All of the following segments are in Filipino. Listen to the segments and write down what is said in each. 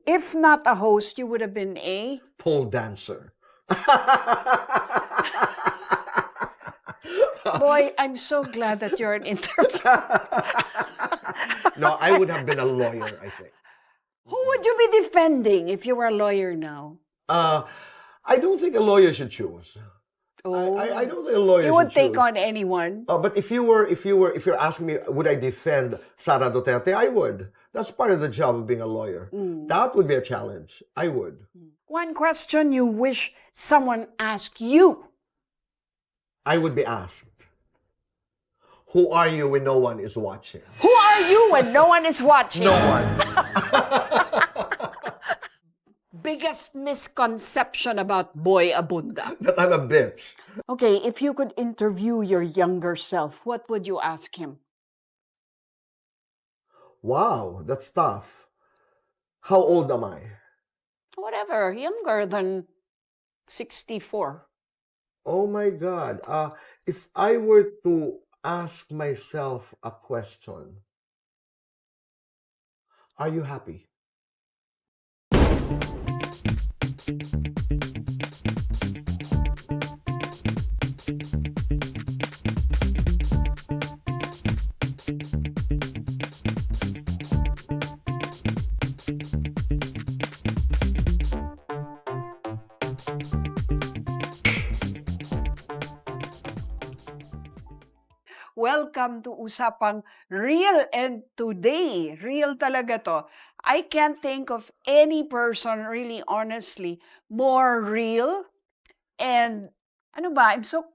If not a host, you would have been a... Pole dancer. Boy, I'm so glad that you're an interview. No, I would have been a lawyer, I think. Who would you be defending if you were a lawyer now? I don't think a lawyer should choose. Oh, I don't think a lawyer you would should take choose. on anyone. But if you're asking me, would I defend Sara Duterte? I would. That's part of the job of being a lawyer. That would be a challenge. I would. One question you wish someone asked you. I would be asked, who are you when no one is watching? Who are you when no one is watching? No one. Biggest misconception about Boy Abunda. That I'm a bitch. Okay, if you could interview your younger self, what would you ask him? Wow, that's tough. How old am I? Whatever, younger than 64. Oh my God. If I were to ask myself a question, are you happy? Welcome to Usapang Real, and today, real talaga to. I can't think of any person, really honestly, more real and ano ba, I'm so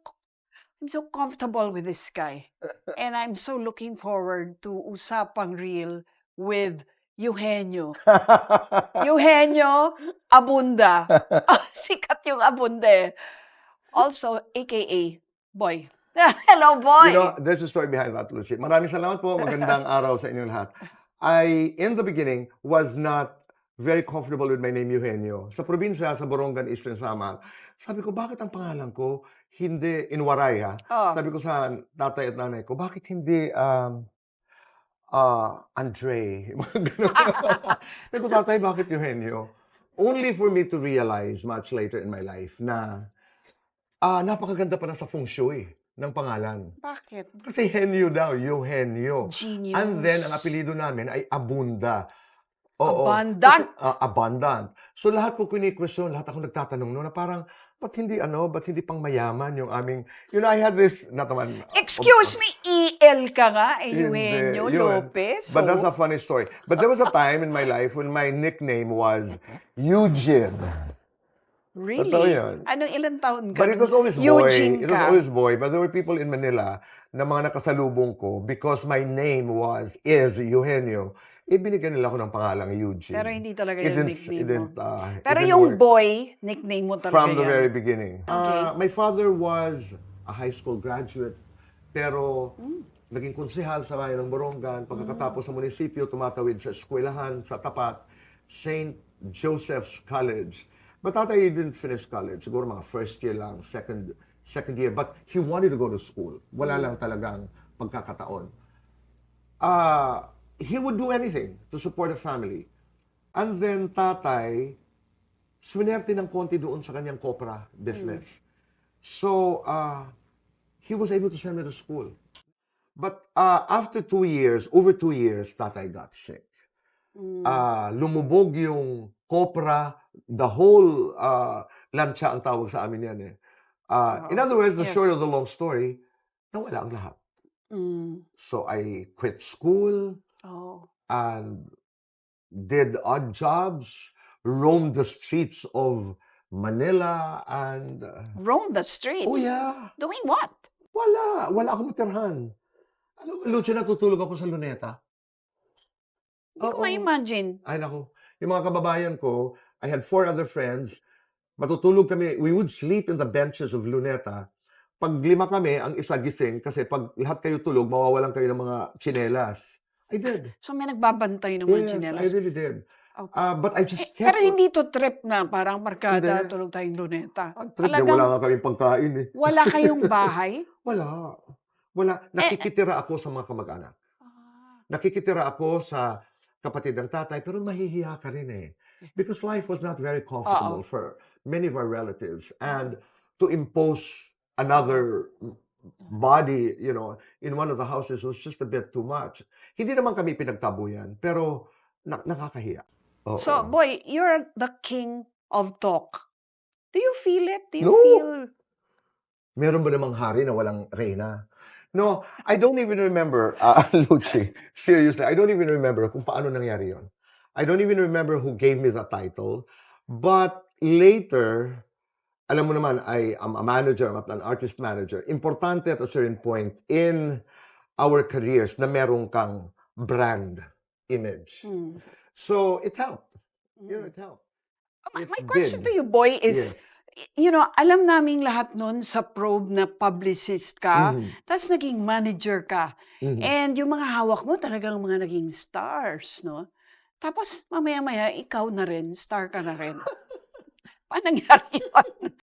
comfortable with this guy. And I'm so looking forward to Usapang Real with 𝐂𝐿𝐻𝐿𝐻𝐿. 𝐂𝐻𝐿𝐻𝐿 Abunda. Sikat yung Abunda eh. Also, aka Boy. Hello, Boy! You know, there's a story behind that, Luchi. Maraming salamat po. Magandang araw sa inyong lahat. I, in the beginning, was not very comfortable with my name, 𝐂𝐻𝐿𝐻𝐿. Sa probinsya, sa Borongan, Eastern Samar, sabi ko, bakit ang pangalan ko hindi in Waray, ha? Oh. Sabi ko sa tatay at nanay ko, bakit hindi Andre? Mga ganun. Sabi ko, tatay, bakit 𝐂𝐻𝐿𝐻𝐿? Only for me to realize much later in my life na napakaganda pa na sa feng shui ng pangalan. Bakit? Kasi henyo daw, 𝐂𝐻𝐿𝐻𝐿. Genius. And then, ang apelido namin ay Abunda. Oo. Abundant? Kasi, abundant. So, lahat ko kini-question, lahat ako nagtatanong no, na parang, ba't hindi pang mayaman yung aming, I had this, not naman. Excuse me, EL ka nga, Hindi, 𝐂𝐻𝐿𝐻 yun. Lopez. But that's a funny story. But there was a time in my life when my nickname was Eugene. Really? Totoo yun. Anong ilang taon ka? But it was always Eugene boy. It was always boy. But there were people in Manila na mga nakasalubong ko because my name is 𝐂𝐻𝐿𝐻𝐿. Binigyan nila ako ng pangalang Eugene. Pero hindi talaga yung nickname mo. Pero it didn't yung work. Boy, nickname mo talaga From the yan. very beginning. Okay. My father was a high school graduate, pero naging konsehal sa bayan ng Borongan. Pagkatapos sa munisipyo, tumatawid sa eskwelahan sa tapat, St. Joseph's College. But tatay didn't finish college. Siguro mga first year lang, second year. But he wanted to go to school. Wala lang talagang pagkakataon. He would do anything to support the family. And then tatay, swinerte ng konti doon sa kanyang copra business. So, he was able to send me to school. But after over 2 years, tatay got sick. Lumubog yung copra, the whole lansya ang tawag sa amin yan eh. In other words, the short of the long story, nawala ang lahat. So I quit school and did odd jobs, roamed the streets of Manila and... Roam the streets? Oh yeah. Doing what? Wala akong matirhan. Luchi, natutulog ako sa Luneta. Hindi ko ma-imagine. Ay, naku. Yung mga kababayan ko, I had 4 other friends. Matutulog kami. We would sleep in the benches of Luneta. Pag 5 kami, ang isa gising kasi pag lahat kayo tulog, mawawalan kayo ng mga tsinelas. I did. So may nagbabantay ng mga tsinelas? Yes, I really did. Okay. But I just kept... Pero hindi to trip na parang markada, tulog tayong Luneta. Trip na wala nga kaming pagkain eh. Wala kayong bahay? Wala. Nakikitira ako sa mga kamag-anak. Nakikitira ako sa kapatid ng tatay, pero mahihiya ka rin eh. because life was not very Oo. comfortable for many of our relatives. And to impose another body, in one of the houses was just a bit too much. Hindi naman kami pinagtabuyan, pero nakakahiya. So, Oo. Boy, you're the king of talk. Do you feel it? Do you No. feel... Meron ba namang hari na walang reyna? No, I don't even remember, Luchi, seriously, I don't even remember kung paano nangyari yon. I don't even remember who gave me the title. But later, alam mo naman, I am a manager, I'm an artist manager. Importante at a certain point in our careers na meron kang brand image. Hmm. So, it helped. It helped. My It question did. to you, Boy, is, Yes. alam naming lahat nun sa probe na publicist ka, Mhm. tapos naging manager ka. Mhm. And yung mga hawak mo talagang mga naging stars, no? Tapos mamaya-maya, ikaw na rin, star ka na rin. Paano nangyari yun?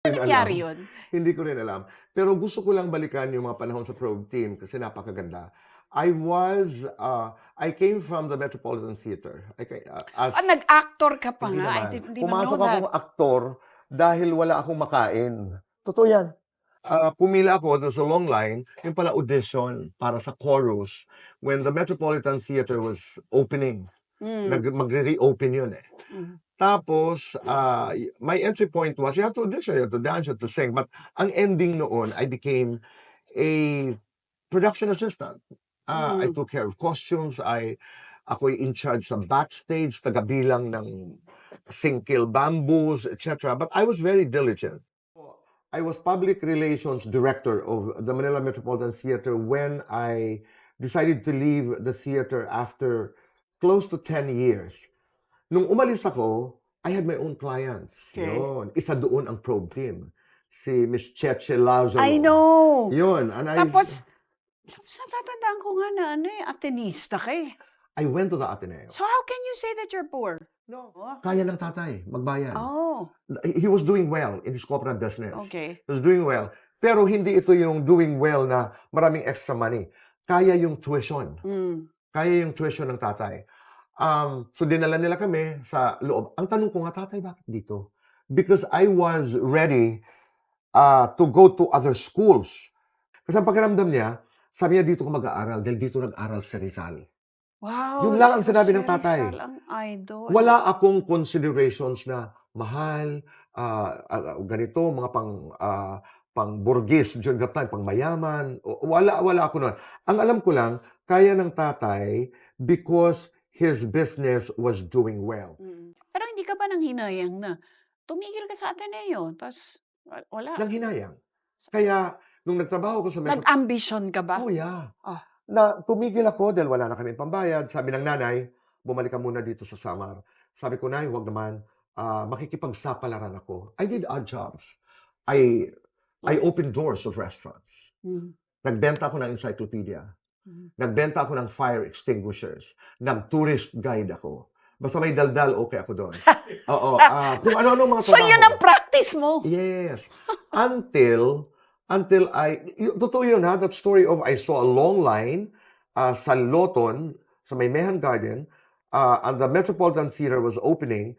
Paano nangyari yun? Hindi ko rin alam. Pero gusto ko lang balikan yung mga panahon sa probe team kasi napakaganda. I came from the Metropolitan Theater. Nag-actor ka pa Hindi nga. I naman. didn't even Pumasok know that. akong aktor dahil wala akong makain. Totoo yan. Pumila ako, there's a long line, yung pala audition para sa chorus when the Metropolitan Theater was opening. Magre-reopen yun eh. Tapos, my entry point was, you have to audition, you have to dance, you have to sing. But ang ending noon, I became a production assistant. I took care of costumes. Ako'y in charge sa backstage, tagabilang ng singkil bamboos, etc. But I was very diligent. I was public relations director of the Manila Metropolitan Theater when I decided to leave the theater after close to 10 years. Nung umalis ako, I had my own clients. Okay. Yun. Isa doon ang probe team. Si Miss Cheche Lazaro. I know. Yun. And Tapos natatandaan ko nga na Atenista ka eh. I went to the Ateneo. So how can you say that you're poor? No. Kaya ng tatay, magbayan. Oh, He was doing well in his corporate business. okay. He was doing well. Pero hindi ito yung doing well na maraming extra money. Kaya yung tuition. Kaya yung tuition ng tatay. So dinala nila kami sa loob. Ang tanong ko nga, tatay, bakit dito? Because I was ready to go to other schools. Kasi ang pakiramdam niya, sabi niya dito ko mag-aaral dahil dito nag-aral si Rizal. Wow. Yun lang ang so sinabi si ng tatay. Rizal ang idol. Wala akong considerations na mahal, ganito, mga pang burgis during that time, pang mayaman. Wala ako nun. Ang alam ko lang, kaya ng tatay because his business was doing well. Pero hindi ka ba nang hinayang na tumigil ka sa Ateneo, tapos wala? Nang hinayang. Kaya, nung nagtrabaho ko sa Nag-ambition ka ba? Oh, yeah. Ah. Na tumigil ako dahil wala na kaming pambayad. Sabi ng nanay, bumalik ka muna dito sa Samar. Sabi ko, nay, huwag naman. Makikipagsapalaran ako. I did odd jobs. I opened doors of restaurants. Nagbenta ako ng encyclopedia. Nagbenta ako ng fire extinguishers. Nag-tourist guide ako. Basta may daldal, okay ako doon. Oo. Kung ano-ano mga So trabaho. yun ang practice mo? Yes. Until totoo yun ha, that story of I saw a long line sa Loton, sa may Mehan Garden, and the Metropolitan Theater was opening,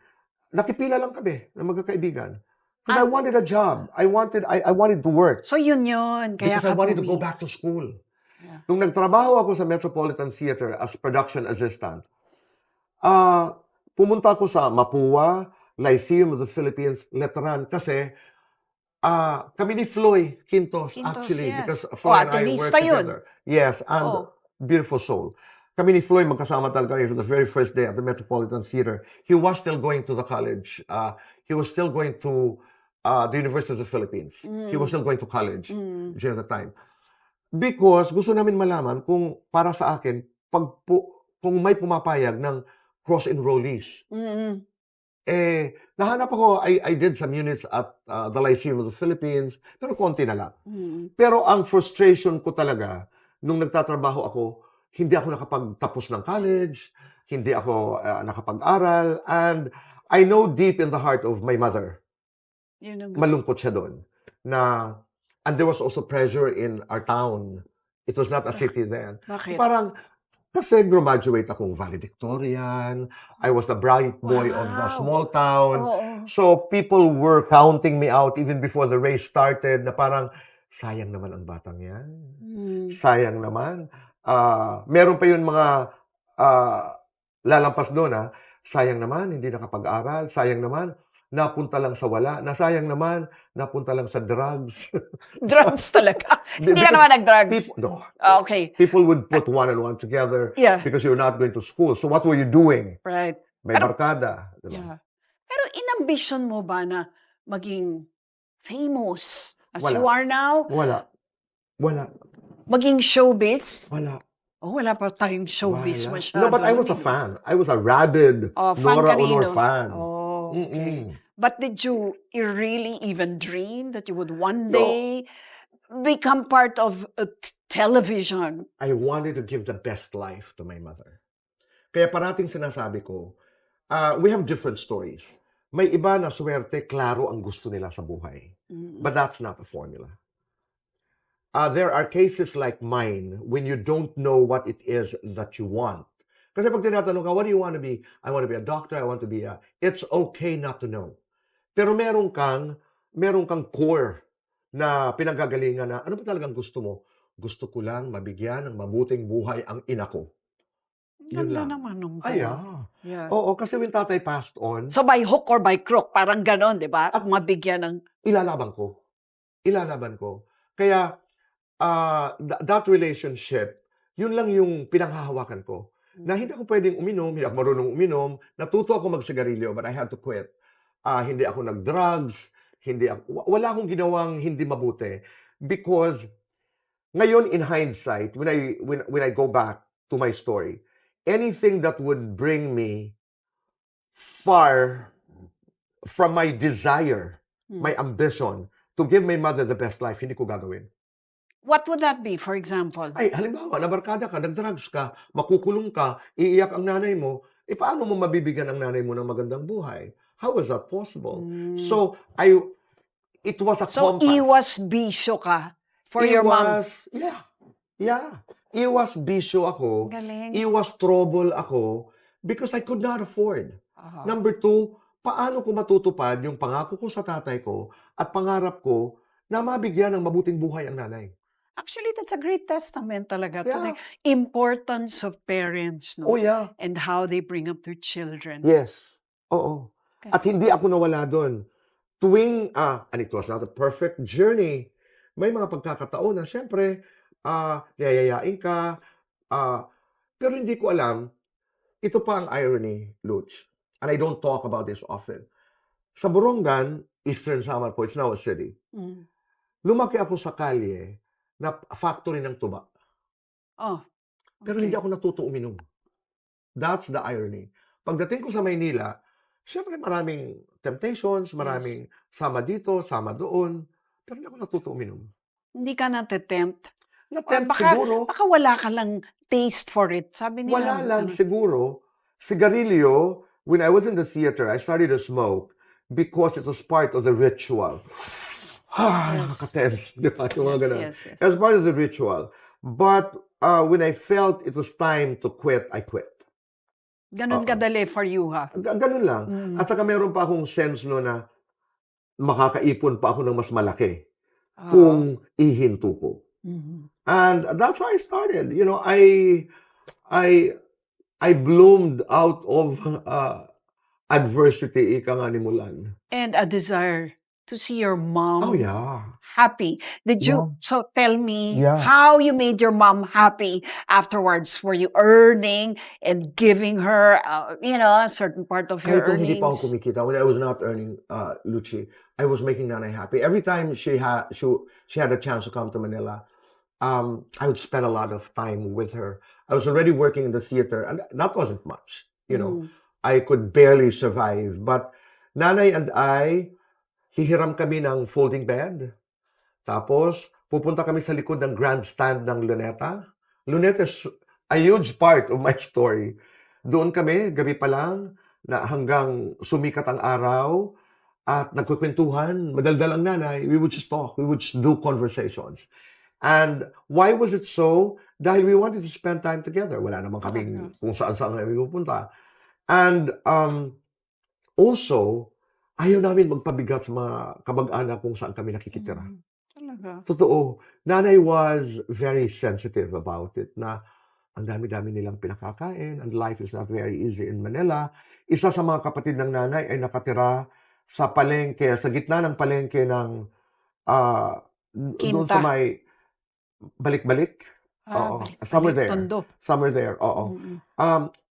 nakipila lang kami ng magkakaibigan. Because I wanted a job. I wanted to work. So yun. Kaya Because I wanted to go back to school. Yeah. Nung nagtrabaho ako sa Metropolitan Theater as production assistant, pumunta ako sa Mapua, Lyceum of the Philippines, Letran, kasi kami ni Floy Quintos actually, yes. because Floy and I worked Atenista yun. together. Yes, and beautiful soul. Kami ni Floy magkasama talaga from the very first day at the Metropolitan Theater. He was still going to the college. He was still going to the University of the Philippines. He was still going to college during the time. Because gusto namin malaman kung para sa akin, kung may pumapayag ng cross-enrollees. Nahanap ako, I did some units at the Lyceum of the Philippines, pero konti na lang. Pero ang frustration ko talaga, nung nagtatrabaho ako, hindi ako nakapagtapos ng college, hindi ako nakapag-aral, and I know deep in the heart of my mother, malungkot siya doon. And there was also pressure in our town. It was not a city then. Bakit? Parang, Kasi graduate akong valedictorian. I was the bright boy of the Wow. small town. Oo. So people were counting me out even before the race started na parang, sayang naman ang batang yan. Sayang naman. Meron pa yun mga lalampas doon, sayang naman, hindi nakapag-aral. Sayang naman, napunta lang sa wala. Nasayang naman, napunta lang sa drugs. Drugs talaga. Hindi ka Because naman nag-drugs. No. Okay. People would put one and one together Yeah. because you're not going to school. So what were you doing? Right. May barkada. Diba? Yeah. Pero inambition mo ba na maging famous as Wala. you are now? Wala. Maging showbiz? Wala. Oh, wala pa tayong showbiz Wala. masyado. No, but I was a fan. I was a rabid Fan Nora kanino? Honor fan. Oh, okay. Mm-mm. But did you really even dream that you would one No. day become part of television? I wanted to give the best life to my mother. Kaya parating sinasabi ko, we have different stories. May iba na swerte, klaro ang gusto nila sa buhay. But that's not the formula. There are cases like mine when you don't know what it is that you want. Kasi pag tinatanong ka, what do you want to be? I want to be a doctor, I want to be a... It's okay not to know. Pero meron kang core na pinagagalingan na, ano ba talagang gusto mo? Gusto ko lang mabigyan ng mabuting buhay ang ina ko. Yun Ganda lang. naman nung Yeah. Oo, kasi when tatay passed on, So by hook or by crook, parang ganon, di ba? At mabigyan ng... ilalaban ko. Kaya, that relationship, yun lang yung pinanghahawakan ko. Na hindi ako pwedeng uminom, hindi ako marunong uminom, natuto ako magsigarilyo, but I had to quit. Hindi ako nag-drugs, wala akong ginawang hindi mabuti. Because, ngayon in hindsight, when I go back to my story, anything that would bring me far from my desire, my ambition, to give my mother the best life, hindi ko gagawin. What would that be, for example? Ay, halimbawa, nabarkada ka, nag-drugs ka, makukulong ka, iiyak ang nanay mo, paano mo mabibigyan ang nanay mo ng magandang buhay? How is that possible? So, it was a So, compass. iwas bisyo ka for your mom. Yeah. Iwas bisyo ako. Galing. Iwas trouble ako because I could not afford. Number 2, paano ko matutupad yung pangako ko sa tatay ko at pangarap ko na mabigyan ng mabuting buhay ang nanay? Actually, that's a great testament talaga to the Yeah. importance of parents, no? Oh, yeah. And how they bring up their children. Yes. Oo. At hindi ako nawala doon. And it was not a perfect journey. May mga pagkakataon na, syempre, yayayain ka. Pero hindi ko alam, ito pa ang irony, Luch. And I don't talk about this often. Sa Borongan, Eastern Samar po, it's now a city. Lumaki ako sa kalye na factory ng tuba. Oh, Pero hindi ako natuto uminom. That's the irony. Pagdating ko sa Maynila, syempre maraming temptations, maraming sama dito, sama doon. Pero hindi ako natuto uminom. Hindi ka nate-tempt? Na-tempt Baka siguro. wala ka lang taste for it. Sabi nila. Wala lang siguro. Sigarilyo, when I was in the theater, I started to smoke because it was part of the ritual. Nakaka-tense. Di ba? Yung mga ganun. Yes. As part of the ritual. But when I felt it was time to quit, I quit. Ganun kadali for you, ha? Ganun lang. At saka meron pa akong sense no na makakaipon pa ako ng mas malaki kung ihinto ko. And that's how I started. You know, I bloomed out of adversity, ika nga ni Mulan. And a desire to see your mom Oh, yeah. happy. Did you, so tell me Yeah. how you made your mom happy afterwards? Were you earning and giving her, a certain part of your Kahit kung hindi pa ako earnings? kumikita, when I was not earning, Luchi, I was making Nanay happy. Every time she had a chance to come to Manila, I would spend a lot of time with her. I was already working in the theater, and that wasn't much. You know, I could barely survive. But Nanay and I, hihiram kami ng folding bed. Tapos, pupunta kami sa likod ng grandstand ng Luneta. Luneta is a huge part of my story. Doon kami, gabi pa lang, na hanggang sumikat ang araw, at nagkukwentuhan, madaldal ang nanay. We would just talk. We would just do conversations. And why was it so? Dahil we wanted to spend time together. Wala naman kaming kung saan-saan kami pupunta. And also, ayaw namin magpabigat sa mga kamag-anak kung saan kami nakikitira. Talaga. Totoo. Nanay was very sensitive about it na ang dami-dami nilang pinakakain and life is not very easy in Manila. Isa sa mga kapatid ng nanay ay nakatira sa palengke, sa gitna ng palengke ng doon sa Kinta. may balik-balik. Oo. Balik-balik. Somewhere there. Tondo. Somewhere there. Oo.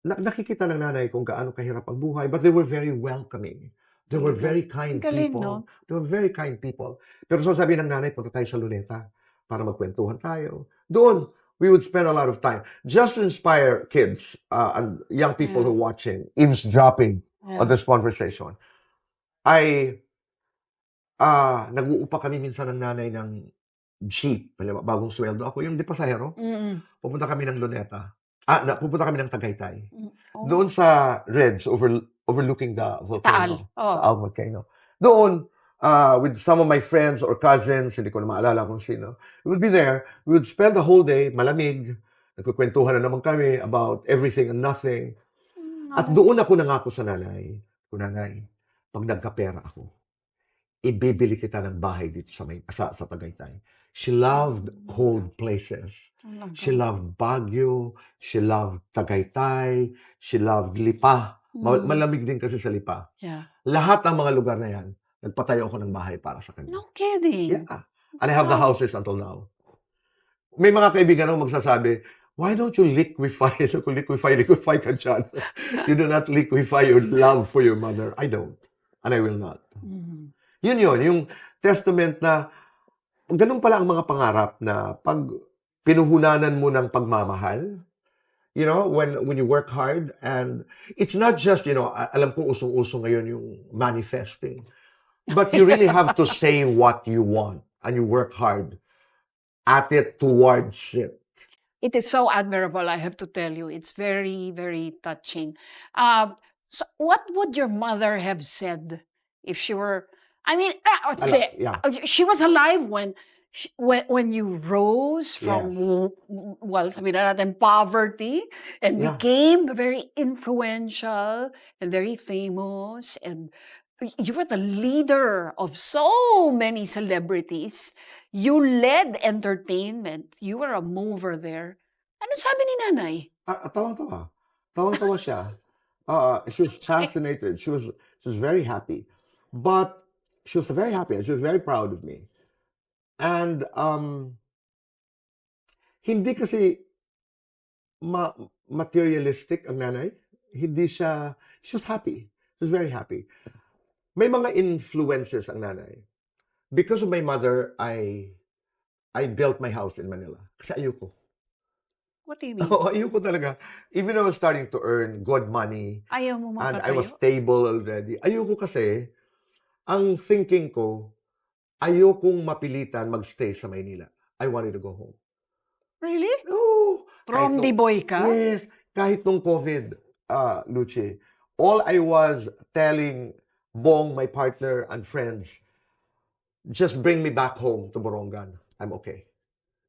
Nakikita ng nanay kung gaano kahirap ang buhay, but they were very welcoming. They were very kind Galing, people. no? They were very kind people. Pero so sabi ng nanay, punta tayo sa Luneta para magkwentuhan tayo. Doon, we would spend a lot of time just to inspire kids and young people who are watching, eavesdropping on this conversation. Nag-uupa kami minsan ng nanay ng jeep, bagong sweldo ako, yung di pasahero. Pupunta kami ng Luneta. Pupunta kami ng Tagaytay. Doon sa Reds, overlooking the volcano. Taal volcano. Doon, with some of my friends or cousins, hindi ko na maalala kung sino, we would be there. We would spend the whole day, malamig, nagkukwentuhan na naman kami about everything and nothing. At doon ako nangako sa nanay, pag nagkapera ako, ibibili kita ng bahay dito sa Tagaytay. She loved cold places. She loved Baguio. She loved Tagaytay. She loved Lipa. Malamig din kasi sa Lipa. Lahat ng mga lugar na yan, nagpatayo ako ng bahay para sa kanya. No kidding. Yeah. And I have the houses until now. May mga kaibigan ako magsasabi, why don't you liquefy? So kung liquefy ka dyan. You do not liquefy your love for your mother. I don't. And I will not. Yun, yung testament na ganun pala ang mga pangarap na pag pinuhunanan mo ng pagmamahal, you know, when you work hard, and it's not just, you know, alam ko usong-usong ngayon yung manifesting, but you really have to say what you want and you work hard at it, towards it. It is so admirable, I have to tell you. It's very, very touching. So what would your mother have said if she were, I mean, she was alive when you rose from, well, sabihin na natin, poverty and became very influential and very famous, and you were the leader of so many celebrities. You led entertainment. You were a mover there. Ano sabi ni nanay? Tawang-tawa. Tawang-tawa siya. She was fascinated. She was very happy. But she was very happy and she was very proud of me. And hindi kasi materialistic ang nanay. Hindi siya, she was happy. She was very happy. May mga influences ang nanay. Because of my mother, I built my house in Manila. Kasi ayoko. What do you mean? Ayoko talaga. Even though I was starting to earn good money, Ayaw mo and mapatayo? I was stable already, ayoko kasi, ang thinking ko, ayokong mapilitan magstay sa Maynila. I wanted to go home. Really? Oh, From the boy ka? Yes. Kahit nung COVID, Luchi, all I was telling Bong, my partner, and friends, just bring me back home to Borongan. I'm okay.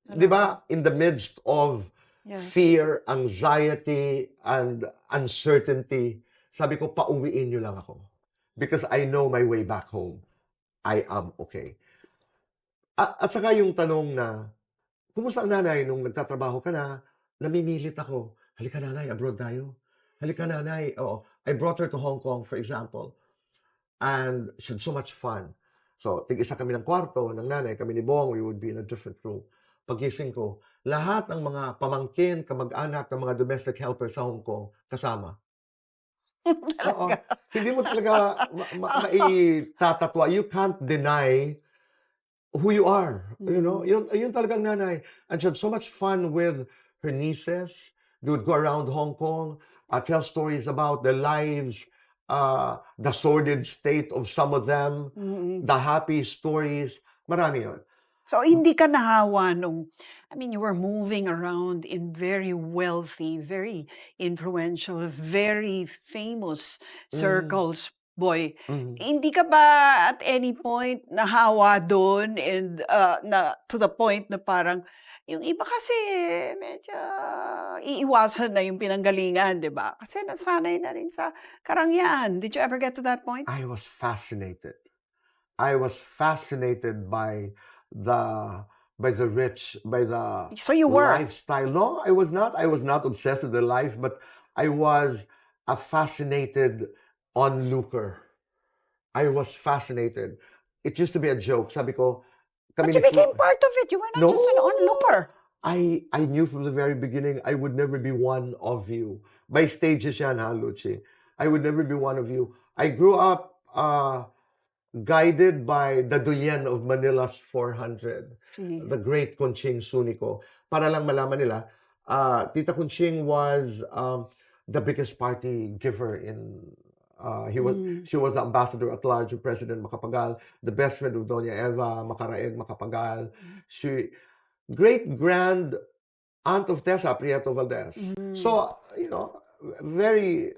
Di ba? In the midst of fear, anxiety, and uncertainty, sabi ko, pauwiin nyo lang ako. Because I know my way back home. I am okay. At saka yung tanong na, kumusta ang nanay nung nagtatrabaho ka na, namimilit ako. Halika nanay, abroad tayo. Halika nanay. Oo. I brought her to Hong Kong, for example. And she had so much fun. So, tig-isa kami ng kwarto ng nanay, kami ni Bong, we would be in a different room. Pagising ko, lahat ng mga pamangkin, kamag-anak, ng mga domestic helpers sa Hong Kong, kasama. Oo. Hindi mo talaga maitatatwa. You can't deny who you are. You know? Yun talagang nanay. And she had so much fun with her nieces. They would go around Hong Kong, tell stories about their lives, the sordid state of some of them, the happy stories. Marami yun. So, hindi ka nahawa nung, I mean, you were moving around in very wealthy, very influential, very famous circles Boy, Mhm. hindi ka ba at any point nahawa dun and na to the point na parang yung iba kasi medyo iiwasan na yung pinanggalingan, 'di ba? Kasi nasanay na rin sa karangyaan. Did you ever get to that point? I was fascinated. I was fascinated the the rich, by the So you were. lifestyle. No, I was not. I was not obsessed with their life, but I was a fascinated onlooker. I was fascinated. It used to be a joke. Sabi ko, But kami you ni Flo, became part of it. You were not no, just an onlooker. I knew from the very beginning I would never be one of you. By stages yan, ha, Luchi. I would never be one of you. I grew up guided by the Duyen of Manila's 400, See. the great Conching Sunico. Para lang malaman nila, Tita Conching was the biggest party giver in she was the ambassador at large of President Macapagal, the best friend of Doña Eva Macaraeg Macapagal. She great grand aunt of Tessa Prieto Valdez. So, very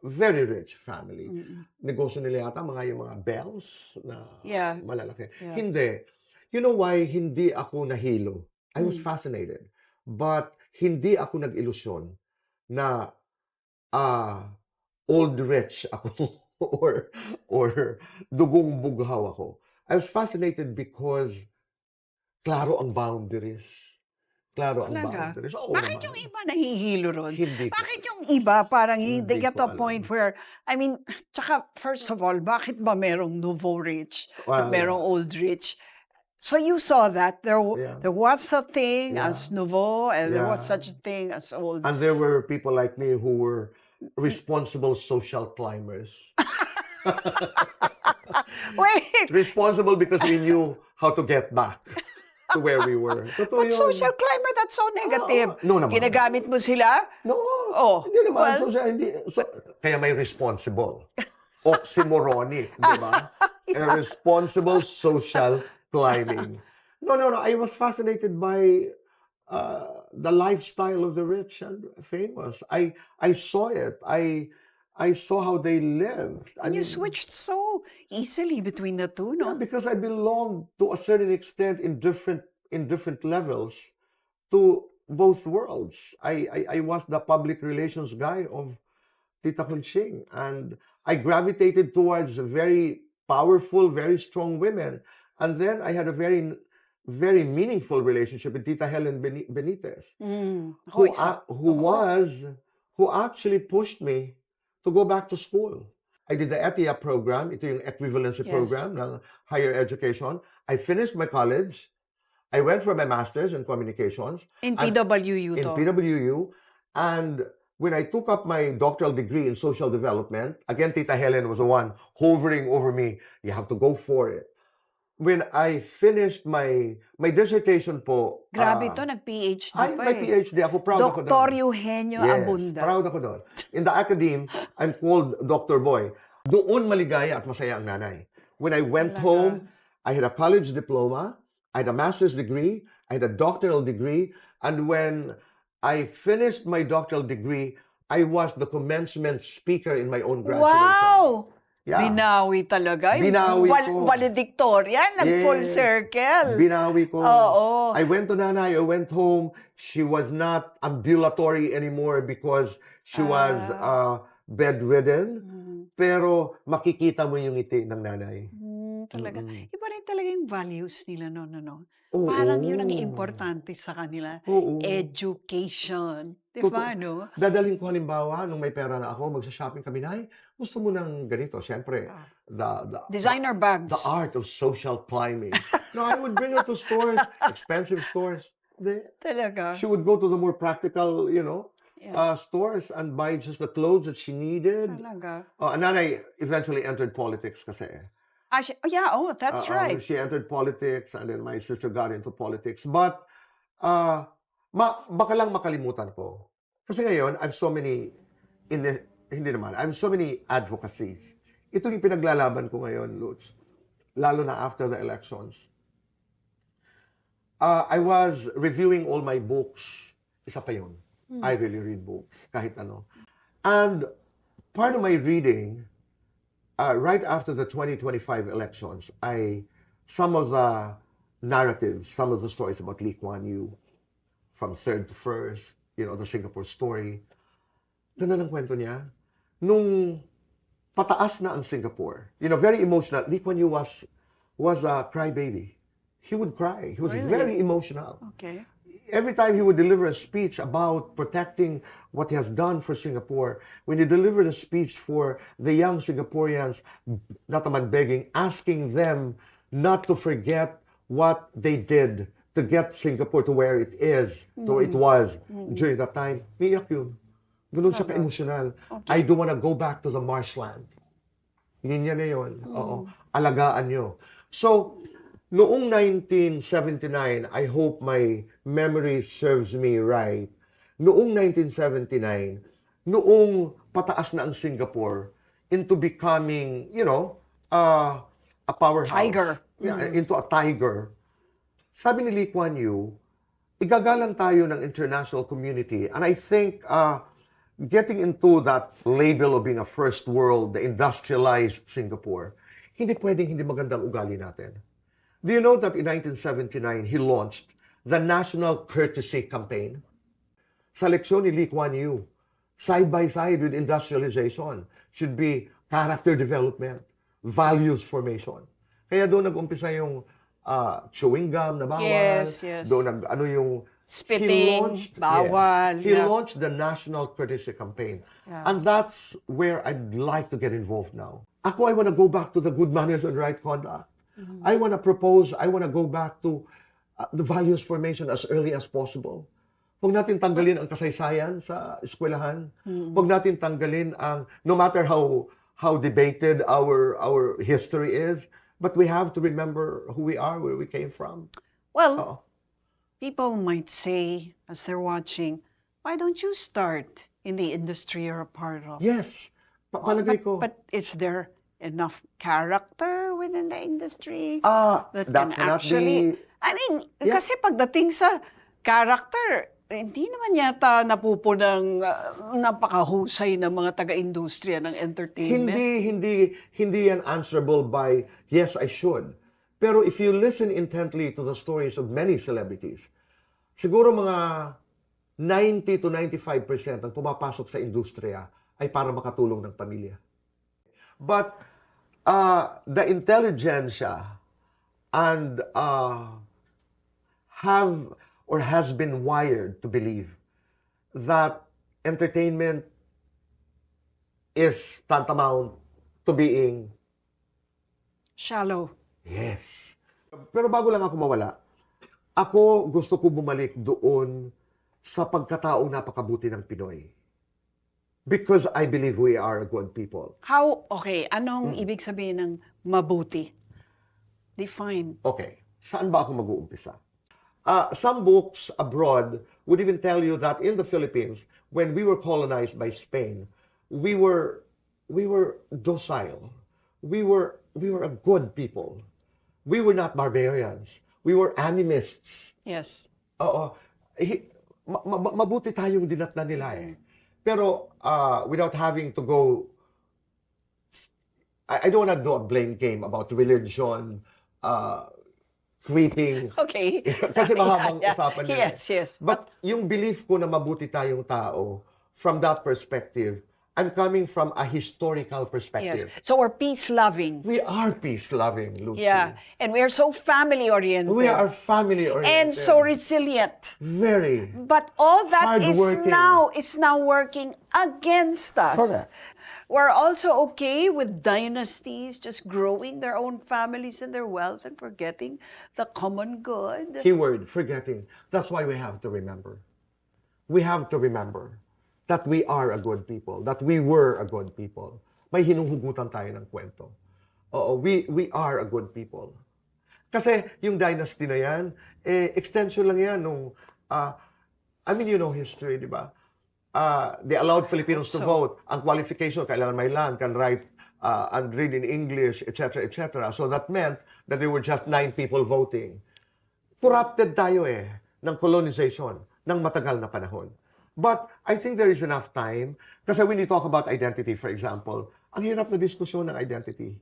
very rich family. Negosyo nila yata yung mga bells na Yeah. malalaki. Yeah. Hindi. You know why hindi ako nahilo? I was fascinated. But hindi ako nag-ilusyon na old rich ako or dugong bughaw ako. I was fascinated because klaro ang boundaries. Klaro ang Talaga? boundaries. Oo Bakit naman. yung iba nahihilo ron? Hindi ko. Bakit yung iba parang they Hindi get ko to a point where, I mean, tsaka first of all, bakit ba merong nouveau rich at Wala. merong old rich? So you saw that there Yeah. there was a thing Yeah. as nouveau and there was Yeah. such a thing as old. And there were people like me who were responsible social climbers. Wait, Responsible because we knew how to get back to where we were. Totoo but yun. social climber, that's so negative. No naman. Ginagamit mo sila? No. Oh, Hindi naman. well- Kaya may responsible. Oxymoronic, di ba? A responsible social climbing. No. I was fascinated by the lifestyle of the rich and famous. I saw it. I saw how they lived. And you switched so easily between the two, Yeah, no? because I belonged to a certain extent in different levels to both worlds. I was the public relations guy of Tita Conching, and I gravitated towards very powerful, very strong women. And then I had a very meaningful relationship with Tita Helen Benitez, who actually pushed me to go back to school. I did the ETIA program, ito yung equivalency Yes. program ng higher education. I finished my college. I went for my master's in communications. In And- PWU in to. PWU. And when I took up my doctoral degree in social development, again, Tita Helen was the one hovering over me. You have to go for it. When I finished my dissertation po, Grabe to, nag-PhD pa may eh. PhD ako, proud ako doon. Doctor Eugenio Yes, Abunda. proud ako doon. In the academe, I'm called Dr. Boy. Doon maligaya at masaya ang nanay. When I went Talaga. home, I had a college diploma, I had a master's degree, I had a doctoral degree, and when I finished my doctoral degree, I was the commencement speaker in my own graduation. Wow! Yeah. Binawi talaga. Yung Binawi ko. Valedictorian, nag-full Yes. circle. Binawi ko. Oo. I went to Nanay, I went home. She was not ambulatory anymore because she was bedridden. Pero makikita mo yung ngiti ng nanay. Talaga. Iba rin talaga yung values nila, no? Oo. Parang yun ang importante sa kanila. Oo. Education. Di Totoo. ba, no? Dadalhin ko halimbawa, nung may pera na ako, magsha-shopping kami, Nay, gusto mo ng ganito? Siyempre, Designer bags. the art of social climbing. No, I would bring her to stores, expensive stores. Talaga. She would go to the more practical, Yeah. stores and buy just the clothes that she needed. Talaga. And Nanay eventually entered politics kasi. That's right. She entered politics and then my sister got into politics. But, baka lang makalimutan ko. Kasi ngayon, I have so many, I have so many advocacies. Ito yung pinaglalaban ko ngayon, Lutz. Lalo na after the elections. I was reviewing all my books. Isa pa yun. I really read books, kahit ano. And part of my reading, right after the 2025 elections, some of the narratives, some of the stories about Lee Kuan Yew, from third to first, the Singapore story, ganda ng kwento niya. Nung pataas na ang Singapore, very emotional. Lee Kuan Yew was a crybaby. He would cry. He was Really? very emotional. Okay. Every time he would deliver a speech about protecting what he has done for Singapore, when he delivered a speech for the young Singaporeans, not naman begging, asking them not to forget what they did to get Singapore to where it is, to where it was during that time, iyak yun. Ganun siya ka-emotional. I don't wanna go back to the marshland. Yun na yun. Oo. Alagaan nyo. So, noong 1979, I hope my memory serves me right, noong 1979, noong pataas na ang Singapore into becoming, a powerhouse. Tiger. Yeah, into a tiger. Sabi ni Lee Kuan Yew, igagalang tayo ng international community. And I think getting into that label of being a first world, the industrialized Singapore, hindi pwedeng hindi magandang ugali natin. Do you know that in 1979, he launched the National Courtesy Campaign? Sa leksyon ni Lee Kuan Yew, side by side with industrialization, should be character development, values formation. Kaya doon nag-umpisa yung chewing gum na bawal. Yes. Doon yung Spitting, bawal. He launched the National Courtesy Campaign. Yeah. And that's where I'd like to get involved now. I want to go back to the good manners and right conduct. I want to go back to the values formation as early as possible. Huwag natin tanggalin ang kasaysayan sa eskwelahan. Huwag natin tanggalin no matter how debated our history is, but we have to remember who we are, where we came from. Well, people might say, as they're watching, why don't you start in the industry you're a part of? Yes. Palagay ko. But is there enough character within the industry that cannot be. I mean, kasi pagdating sa character, hindi naman yata napupunang napakahusay ng mga taga-industriya ng entertainment. Hindi yan answerable by, yes, I should. Pero if you listen intently to the stories of many celebrities, siguro mga 90 to 95% ang pumapasok sa industriya ay para makatulong ng pamilya. But the intelligentsia and has been wired to believe that entertainment is tantamount to being shallow. Yes. Pero bago lang ako mawala, ako gusto ko bumalik doon sa pagkataong napakabuti ng Pinoy. Because I believe we are a good people. Anong ibig sabihin ng mabuti? Define. Okay, saan ba ako mag-uumpisa? Some books abroad would even tell you that in the Philippines, when we were colonized by Spain, we were docile. We were a good people. We were not barbarians. We were animists. Yes. Oo. Mabuti tayong dinatnan nila eh. Pero without having to go, I don't want to do a blame game about religion, creeping. Okay. Kasi mahabang usapan nila. Yes. But yung belief ko na mabuti tayong tao, from that perspective, I'm coming from a historical perspective. Yes. So we're peace-loving. We are peace-loving, Luchi. Yeah. And we're so family-oriented. We are family-oriented. And so resilient. Very. But all that Hardworking. is now working against us. Correct. We're also okay with dynasties just growing their own families and their wealth and forgetting the common good. Keyword, forgetting. That's why we have to remember. We have to remember that we are a good people, that we were a good people. May hinuhugutan tayo ng kwento. Oo, we are a good people. Kasi yung dynasty na yan, extension lang yan nung, you know history, di ba? They allowed Filipinos to vote. Ang qualification, kailangan may land, can write and read in English, etc., etc. So that meant that there were just 9 people voting. Corrupted tayo ng colonization ng matagal na panahon. But I think there is enough time, kasi when you talk about identity, for example, ang hirap na diskusyon ng identity.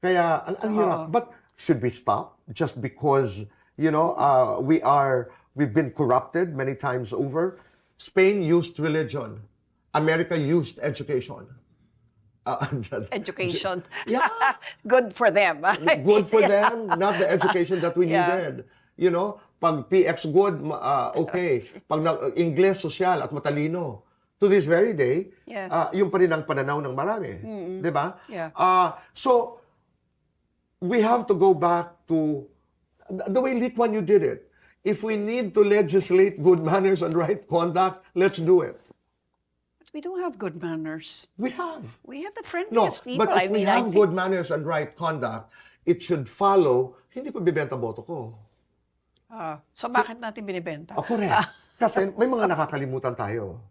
Kaya, ang hirap. But should we stop just because, we've been corrupted many times over? Spain used religion. America used education. Education. Yeah. Good for them. Good for them, not the education that we needed. Pag PX good, okay. Pag English, social, at matalino. To this very day, Yes. Yung pa rin ang pananaw ng marami. Di ba? Yeah. So, we have to go back to the way Lee Kuan Yew did it. If we need to legislate good manners and right conduct, let's do it. But we don't have good manners. We have. We have the No, friendliest people. but if we have good manners and right conduct, it should follow, hindi ko bibenta boto ko. So bakit natin binibenta? Correct. Kasi may mga nakakalimutan tayo.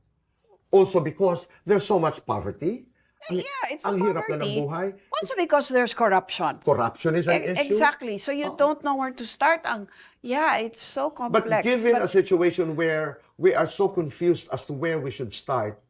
Also because there's so much poverty. Yeah, it's ang hirap na ng poverty. buhay. Also because there's corruption. Corruption is an issue. Exactly. So you don't know where to start. It's so complex. But given a situation where we are so confused as to where we should start,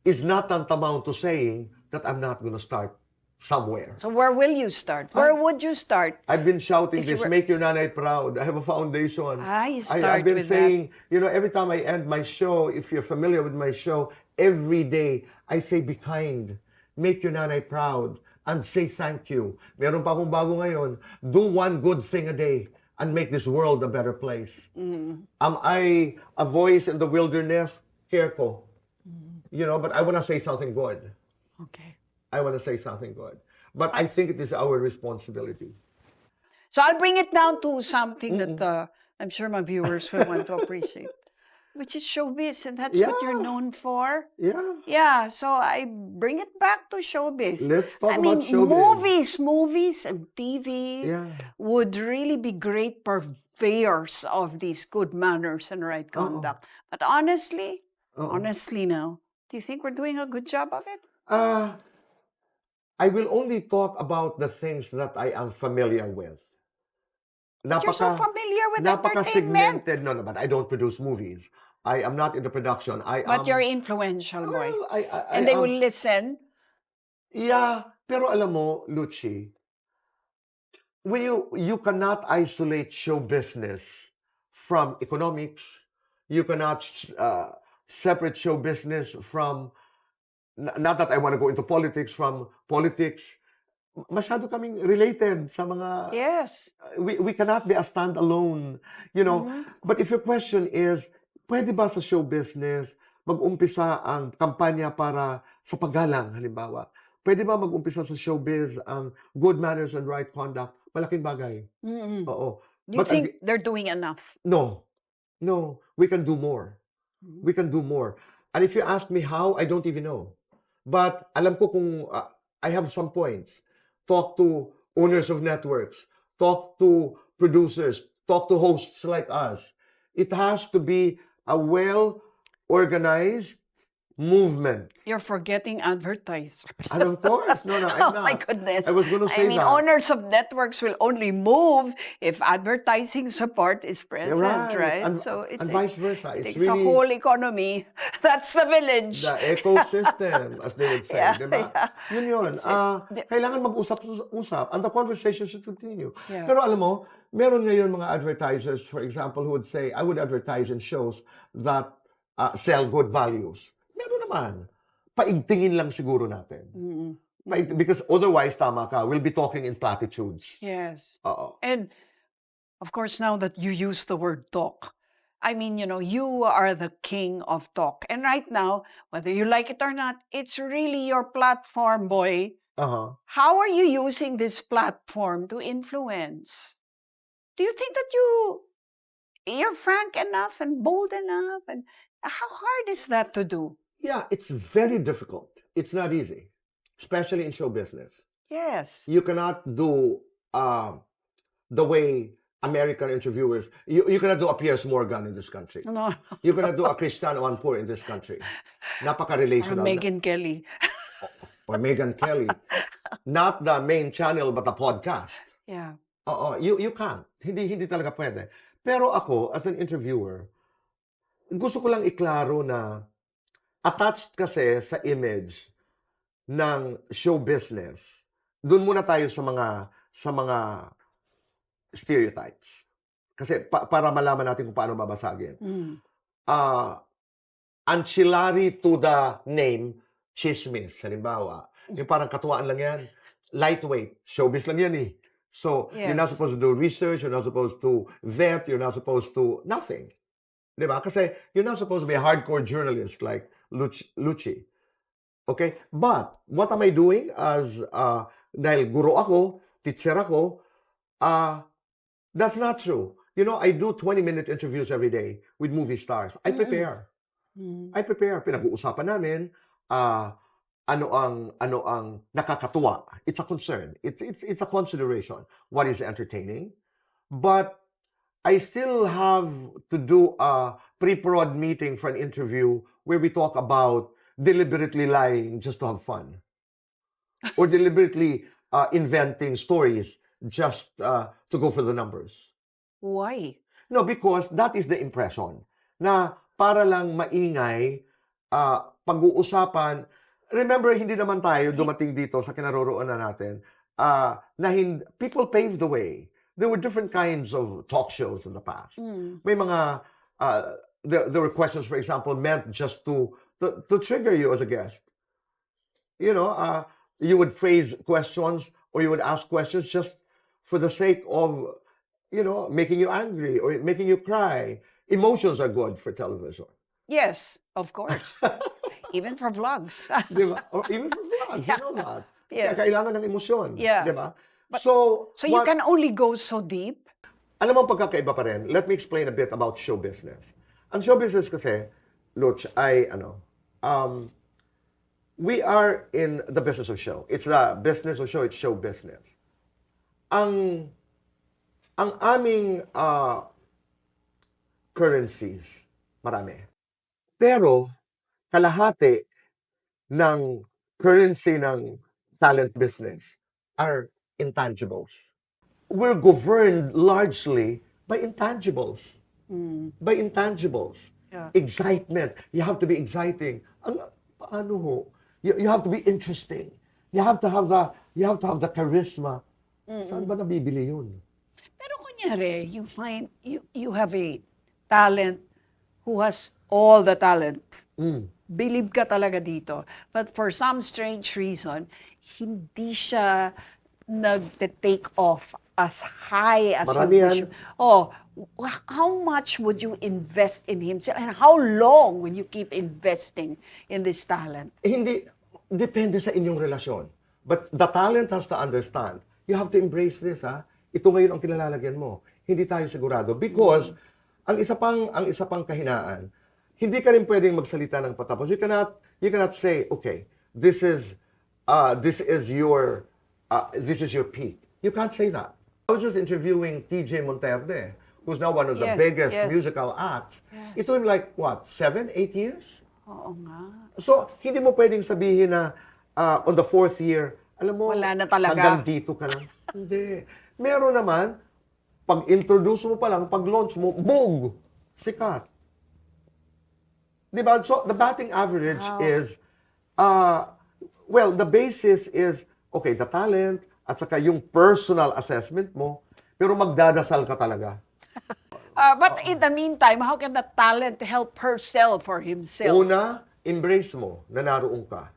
is not tantamount to saying that I'm not going to start somewhere. So where will you start? Where would you start? I've been shouting If you this, were- make your nanay proud. I have a foundation. You I've start been with saying, every time I end my show, if you're familiar with my show, every day, I say, be kind. Make your nanay proud. And say thank you. Meron pa akong bago ngayon. Do one good thing a day and make this world a better place. Am I a voice in the wilderness? Careful. But I want to say something good. Okay. I want to say something good. But I think it is our responsibility. So I'll bring it down to something that I'm sure my viewers will want to appreciate, which is showbiz, and that's what you're Yeah. known for. Yeah. Yeah, so I bring it back to showbiz. Let's talk I mean, about showbiz. movies and TV would really be great purveyors of these good manners and right conduct. But honestly now, do you think we're doing a good job of it? I will only talk about the things that I am familiar with. You're so familiar with entertainment. Napaka-segmented. No, but I don't produce movies. I am not in the production. But you're influential, boy. Well, And they will listen. Yeah, pero alam mo, Luchi, when you cannot isolate show business from economics, you cannot separate show business from, not that I want to go into politics, from politics. Masyado kaming related sa mga, Yes. we cannot be a standalone, But if your question is, pwede ba sa show business mag-umpisa ang kampanya para sa paggalang, halimbawa? Pwede ba mag-umpisa sa showbiz ang good manners and right conduct? Malaking bagay. Oo. Do you think they're doing enough? No. We can do more. We can do more. And if you ask me how, I don't even know. But alam ko kung I have some points. Talk to owners of networks. Talk to producers. Talk to hosts like us. It has to be a well-organized movement. You're forgetting advertisers. And of course, no, I'm Oh not. my goodness. I was going to say that. Owners of networks will only move if advertising support is present, right? And, So and vice versa. It's takes a really whole economy. That's the village. the ecosystem, as they would say. Yeah, Diba? Yun. Kailangan mag-usap-usap and the conversation should continue. Yeah. Pero alam mo, meron ngayon mga advertisers, for example, who would say, I would advertise in shows that sell good values. Meron naman. Paigtingin lang siguro natin. Because otherwise, tama ka, we'll be talking in platitudes. Yes. Oo. And of course, now that you use the word talk, I mean, you are the king of talk. And right now, whether you like it or not, it's really your platform, boy. How are you using this platform to influence? Do you think that you're frank enough and bold enough? And how hard is that to do? Yeah, it's very difficult. It's not easy, especially in show business. Yes. You cannot do the way American interviewers, you cannot do a Piers Morgan in this country. No. You cannot do a Cristiano Ampur in this country. Or Napaka-relational. Megyn Kelly. Or Megyn Kelly. Not the main channel, but a podcast. Yeah. Oo, you can't. Hindi talaga pwede. Pero ako, as an interviewer, gusto ko lang iklaro na attached kasi sa image ng show business, doon muna tayo sa mga stereotypes. Kasi para malaman natin kung paano babasagin. Uh, ancillary to the name, chismis, halimbawa. Yung parang katuwaan lang yan. Lightweight. Showbiz lang yan eh. So, you're not Yes. supposed to do research, you're not supposed to vet, you're not supposed to nothing. Diba? Kasi you're not supposed to be a hardcore journalist like Luchi. Okay? But, what am I doing as, dahil guro ako, teacher ako, that's not true. You know, I do 20-minute interviews every day with movie stars. I prepare. I prepare. Pinag-uusapan namin, ano ang nakakatuwa. It's a concern. It's a consideration. What is entertaining? But I still have to do a pre-prod meeting for an interview where we talk about deliberately lying just to have fun. Or deliberately inventing stories just to go for the numbers. Why? No, because that is the impression. Na para lang maingay, pag-uusapan. Remember, hindi naman tayo dumating dito sa kinaroroonan natin. People paved the way. There were different kinds of talk shows in the past. May mga, there were questions, for example, meant just to trigger you as a guest. You know, you would phrase questions or you would ask questions just for the sake of, you know, making you angry or making you cry. Emotions are good for television. Yes, of course. Even for vlogs. Diba? Or even for vlogs, you know that. Yes. Kaya kailangan ng emosyon. Yeah. Diba? So you can only go so deep? Alam mo ang pagkakaiba pa rin, let me explain a bit about show business. Ang show business kasi, Luch, we are in the business of show. It's the business of show, it's show business. Ang aming currencies, marami. Pero, kalahati ng currency ng talent business are intangibles. We're governed largely by intangibles. By intangibles. Yeah. Excitement. You have to be exciting. Paano ho? You have to be interesting. You have to have the charisma. Saan ba nabibili yun? Pero kunyari, you have a talent who has all the talent. Believe ka talaga dito. But for some strange reason, hindi siya nag-take off as high as Marami you yan. wish. Oh, how much would you invest in him? And how long will you keep investing in this talent? Hindi, depende sa inyong relasyon. But the talent has to understand. You have to embrace this, ha? Ito ngayon ang kinalalagyan mo. Hindi tayo sigurado. Because, ang isa pang kahinaan, hindi ka rin pwedeng magsalita ng patapos. You cannot say, okay, this is your peak. You can't say that. I was just interviewing TJ Monterde, who's now one of the biggest musical acts. It took him like, what, 7, 8 years? Oo nga. So, hindi mo pwedeng sabihin na on the 4th year, alam mo, Wala na talaga. hanggang dito ka lang. Hindi. Meron naman, pag-introduce mo pa lang, pag-launch mo, boom! Sikat. Diba? So, the batting average is, the basis is, okay, the talent, at saka yung personal assessment mo, pero magdadasal ka talaga. But in the meantime, how can the talent help herself or himself? Una, embrace mo na naroon ka.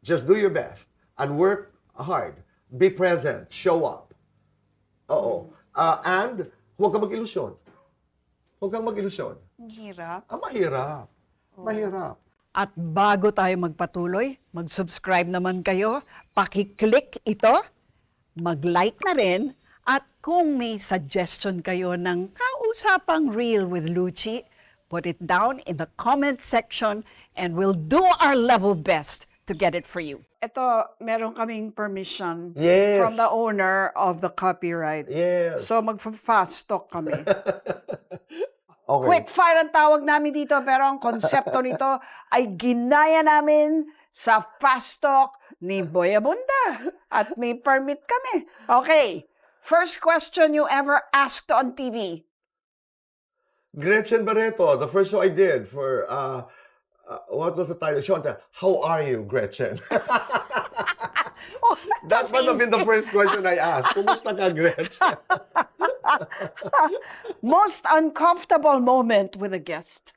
Just do your best and work hard. Be present. Show up. Oo. And huwag kang mag-ilusyon. Huwag kang mag-ilusyon. Ang hirap. Mahirap. Mahirap. At bago tayo magpatuloy, mag-subscribe naman kayo, paki-click ito, mag-like na rin, at kung may suggestion kayo ng kausapang real with Luchi, put it down in the comment section and we'll do our level best to get it for you. Ito, meron kaming permission Yes. from the owner of the copyright. Yes. So mag-fast talk kami. Okay. Quick fire ang tawag namin dito, pero ang konsepto nito ay ginaya namin sa fast talk ni Boy Abunda. At may permit kami. Okay. First question you ever asked on TV. Gretchen Barreto, the first show I did for what was the title? Shonta, how are you, Gretchen? Oh, That must have been the first question I asked. Kumusta ka, Gretchen? Most uncomfortable moment with a guest.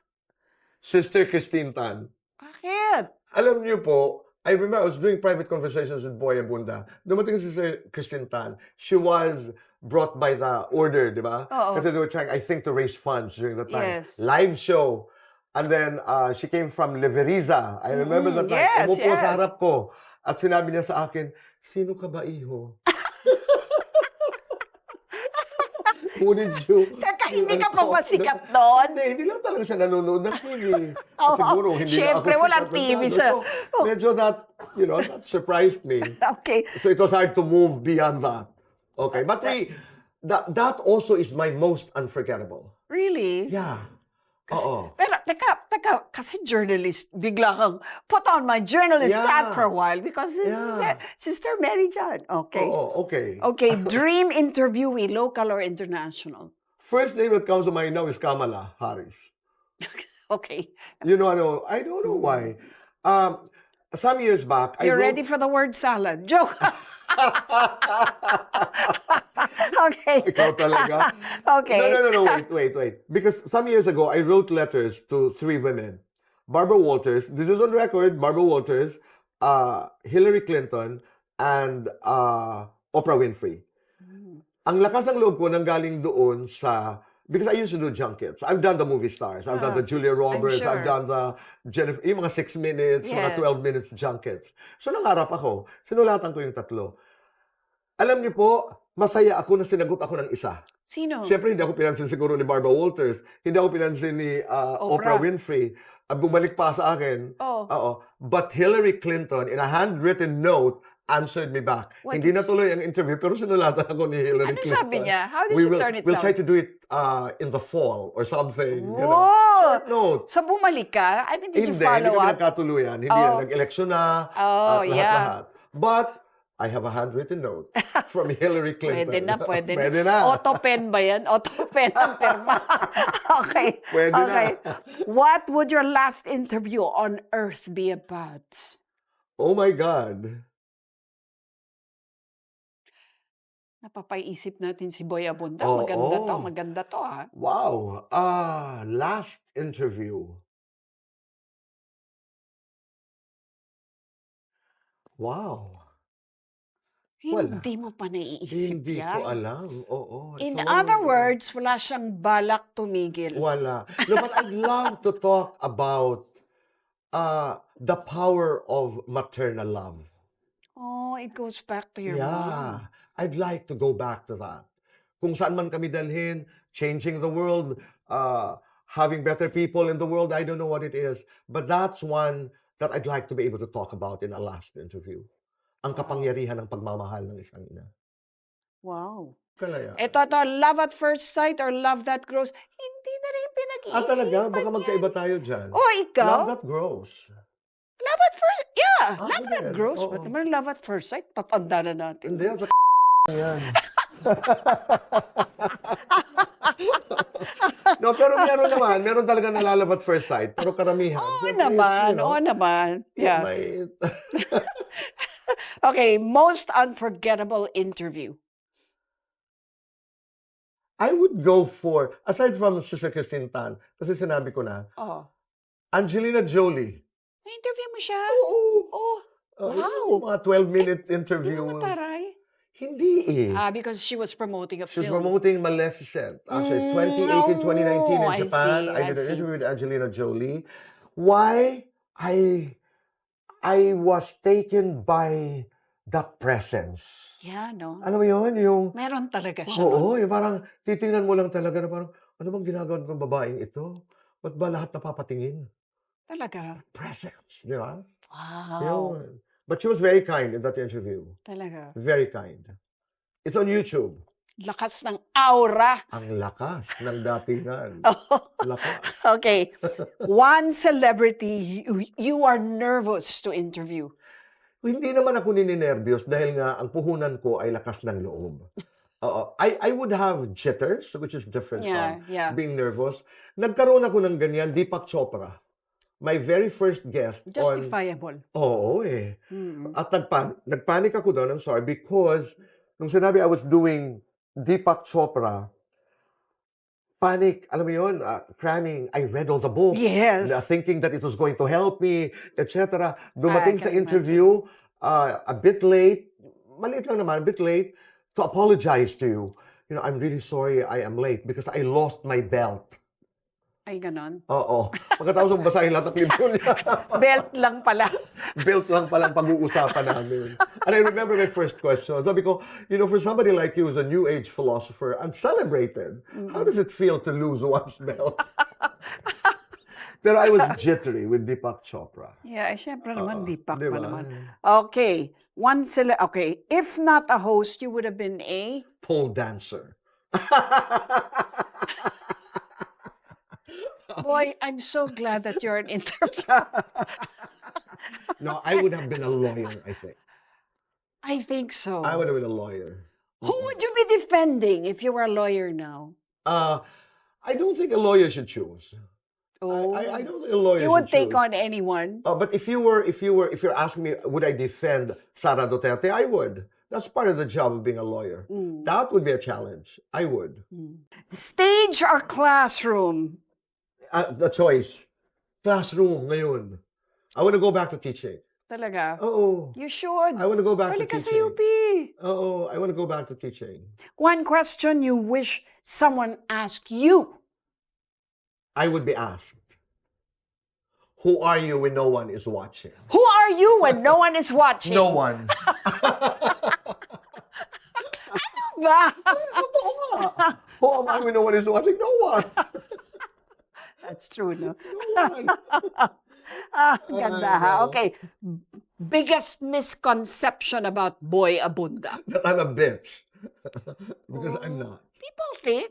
Sister Christine Tan. Bakit? Alam niyo po, I remember I was doing private conversations with Boy Abunda. Dumating si Sister Christine Tan. She was brought by the order, di ba? Oo. Kasi they were trying, I think, to raise funds during the time. Yes. Live show. And then, she came from Leveriza. I remember the time. yes, Umupo yes. sa harap ko. At sinabi niya sa akin, sino ka ba, iho? Who did you? Teka, hindi ka pa ba sikat doon? Hindi lang talaga siya nanonood ng TV. Oo. Siguro, hindi Siyempre, na ako walang sikat TV masyado. sa... So, medyo that, that surprised me. Okay. So it was hard to move beyond that. Okay, but that also is my most unforgettable. Really? Yeah. Oo. Pero, teka, kasi journalist, bigla kang put on my journalist hat for a while because this is Sister Mary John. Okay. Oo, okay. Okay, dream interviewee, local or international? First name that comes to mind now is Kamala Harris. Okay. You know, I don't know why. Some years back, You're ready for the word salad. Joke. Okay. Ikaw talaga? Okay. No, wait. Because some years ago, I wrote letters to 3 women. Barbara Walters, this is on record, Barbara Walters, Hillary Clinton, and Oprah Winfrey. Ang lakas ng loob ko nanggaling doon because I used to do junkets. I've done the movie stars. I've done the Julia Roberts. sure. I've done the Jennifer, yung mga 6 minutes, mga Yes. 12 minutes junkets. So nangarap ako. Sinulatan ko yung 3. Alam niyo po, masaya ako na sinagot ako ng isa. Sino? Siyempre, hindi ako pinansin siguro ni Barbara Walters. Hindi ako pinansin ni Oprah Winfrey. Bumalik pa sa akin. Oh. Oo. But Hillary Clinton, in a handwritten note, answered me back. What Hindi is- na tuloy ang interview, pero sinulatan ako ni Hillary Ano Clinton. sabi niya? How did We you will, turn it We'll down? try to do it in the fall or something. You know. Whoa! Short note. Sa bumalik ka? I mean, did you Hindi follow kami up? nagkatuluyan. Hindi na nag-eleksyon na. Oh, at yeah. lahat-lahat. But, I have a handwritten note from Hillary Clinton. Pwede Pwede na. na. Autopen ba yan? Autopen ang terma. Okay. Pwede okay. na. What would your last interview on earth be about? Oh my God. Napapaisip natin si Boy Abunda. Oo. Maganda to ha. Wow. Last interview. Wow. Hindi mo pa naiisip Hindi yan. ko alam. Oo. In So, other words, wala siyang balak tumigil. wala. No, but I'd love to talk about the power of maternal love. Oh, it goes back to your mom. Yeah. I'd like to go back to that. Kung saan man kami dalhin, changing the world, having better people in the world, I don't know what it is. But that's one that I'd like to be able to talk about in a last interview. Ang kapangyarihan ng pagmamahal ng isang ina. Wow. Kalaya. Ito, love at first sight or love that grows. Hindi na rin pinag-iisipan Talaga? Baka yan. magkaiba tayo dyan. Oh, ikaw? Love that grows. Love at first, love that din. grows. Oo. Ba't naman love at first sight? Tatanda na natin. Hindi, sa yan. No, pero meron talaga nalalabat first sight. Pero karamihan. Oo siyempre, naman, it's, oo naman. Yeah. Okay, most unforgettable interview. I would go for, aside from Sister Christine Tan, kasi sinabi ko na, Oh. Angelina Jolie. Na-interview mo siya? Oo. Oh, wow. Yung mga 12-minute interview. Hindi mo mataray? Hindi eh. Because she was promoting a She was film. promoting Maleficent. Actually, 2018, 2019 in I Japan. see, I did I an see. interview with Angelina Jolie. Why? I was taken by that presence. Yeah, no? Alam mo yun? Yung, Meron talaga siya. oo, yung parang titingnan mo lang talaga na parang, ano bang ginagawa ng babaeng ito? Ba't ba lahat napapatingin? Talaga. Presence, di ba? Wow. Yun. But she was very kind in that interview. Talaga. Very kind. It's on YouTube. Lakas ng aura. Ang lakas ng datingan. Lakas. Okay. One celebrity you are nervous to interview. Hindi naman ako nininervyos dahil nga ang puhunan ko ay lakas ng loob. I would have jitters, which is different from Yeah. being nervous. Nagkaroon ako ng ganyan, Deepak Chopra. my very first guest on... Justifiable. Oo eh. Mm. At nagpanic ako doon, I'm sorry, because nung sinabi I was doing Deepak Chopra, panic, alam mo yun, cramming. I read all the books, Yes. thinking that it was going to help me, etc. Dumating I sa can interview, a bit late, maliit lang naman, a bit late, to apologize to you. You know, I'm really sorry I am late because I lost my belt. Ay, ganon. Oo. Pagkatapos ng basahin lahat ng libro niya. Belt lang pala. Belt lang palang pag-uusapan namin. And I remember my first question. Sabi ko, you know, for somebody like you who's a new age philosopher and celebrated, how does it feel to lose one's belt? Pero I was jittery with Deepak Chopra. Yeah, syempre naman, Deepak di pa ba? naman. Okay. Okay. If not a host, you would have been a... Pole dancer. Boy, I'm so glad that you're an interviewer. No, I would have been a lawyer, I think. I think so. I would have been a lawyer. Who would you be defending if you were a lawyer now? I don't think a lawyer should choose. Oh, I don't think a lawyer you would should take choose. on anyone. But if you're asking me, would I defend Sara Duterte? I would. That's part of the job of being a lawyer. That would be a challenge. I would. Stage or classroom? The choice. Classroom ngayon. I want to go back to teaching. Talaga? Oo. You should. I want to go back to Balik ka sa teaching. UP. Oo. I want to go back to teaching. One question you wish someone asked you. I would be asked, who are you when no one is watching? Who are you when no one is watching? No one. Ba? Totoo nga. Who am I when no one is watching? No one. That's true, no? No one. Ganda ha. Okay. Biggest misconception about Boy Abunda. That I'm a bitch. Because I'm not. People think,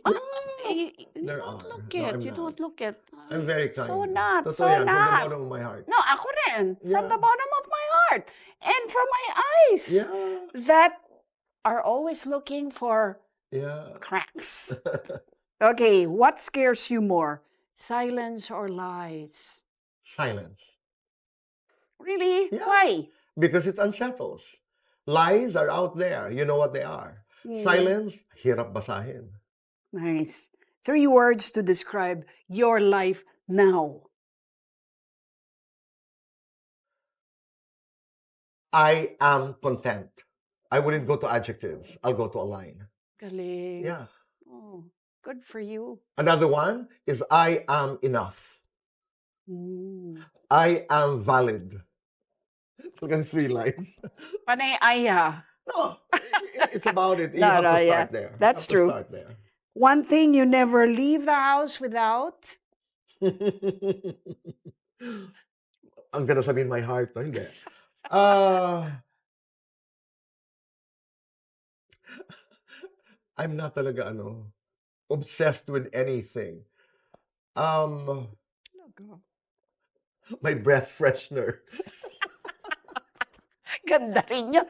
you There don't are. look No, it. I'm You not. don't look it. I'm very kind. So not, Totoo so yan, from the not. bottom of my heart. No, ako rin. From Yeah. the bottom of my heart. And from my eyes. Yeah. That are always looking for Yeah. cracks. Okay, what scares you more? Silence or lies? Silence. Really? Yeah. Why? Because it unsettles. Lies are out there. You know what they are. Silence, hirap basahin. Nice. 3 words to describe your life now. I am content. I wouldn't go to adjectives. I'll go to a line. Galing. Yeah. Oh, good for you. Another one is I am enough. I am valid. Look at 3 lines. Panay aya. No, it's about it. You No, have no, to yeah. start there. That's You have true. to start there. One thing you never leave the house without? Ang ganda sabihin my heart, no? Hindi. I'm not talaga, obsessed with anything. My breath freshener. Ganda rin yun.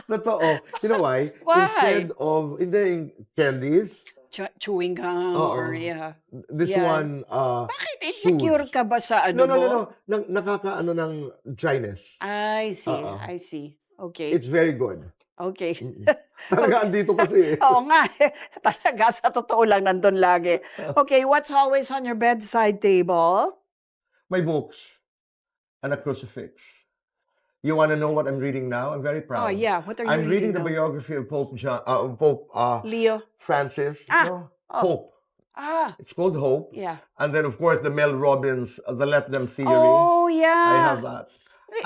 Totoo. You know why? Why? Instead of, hindi, candies, Chewing gum Oo. or yeah. this Yeah. one, Bakit? Insecure soothes. ka ba sa ano No. mo? Nakakaano ng dryness. I see. Oo. I see. Okay. It's very good. Okay. Talaga andito kasi. Oo nga. Talaga, sa totoo lang, nandun lagi. Okay, what's always on your bedside table? My books and a crucifix. You want to know what I'm reading now? I'm very proud. Oh, yeah. What are you I'm reading the now? biography of Pope Leo. Francis. Ah, No? oh. Hope. Ah, It's called Hope. yeah. And then, of course, the Mel Robbins, The Let Them Theory. Oh, yeah. I have that.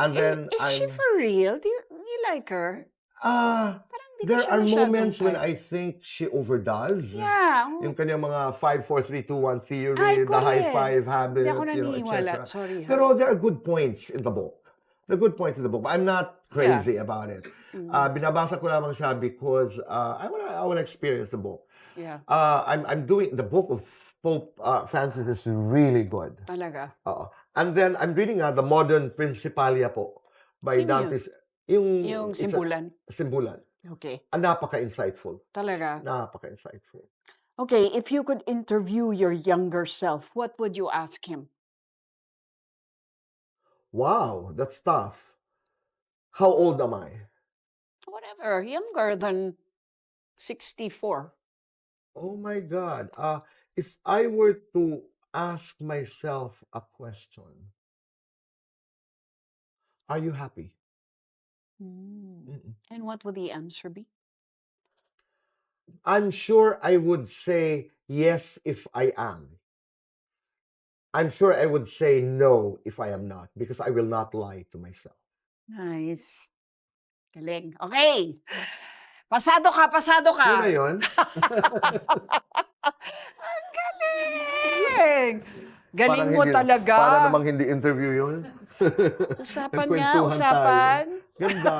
And then Is she for real? Do you like her? Parang di ko There siya are masyadong moments when type. I think she overdoes. Yeah. Yung kanyang mga 5, 4, 3, 2, 1 theory, Ay, the high correct. five habit, Hindi ako naniniwala. etc. Sorry, ha? Pero there are good points in the book. There are good points in the book. I'm not crazy about it. Binabasa ko lamang siya because I wanna experience the book. Yeah. I'm doing the book of Pope Francis is really good. Talaga. And then I'm reading the Modern Principalia po by Sino yun? Dante's. Yung it's a- simbulan. Simbulan. Okay. Napaka-insightful. Talaga. Napaka-insightful. Okay, if you could interview your younger self, what would you ask him? Wow, that's tough. How old am I? Whatever, younger than 64. Oh my God. If I were to ask myself a question, are you happy? Mm-mm. And what would the answer be? I'm sure I would say yes if I am. I'm sure I would say no if I am not, because I will not lie to myself. Nice. Galing. Okay. Pasado ka, pasado Yun na ka. yun. Ang galing! Galing mo talaga. Para namang hindi interview yun. Usapan nga, Nagkwentuhan usapan. tayo. Ganda.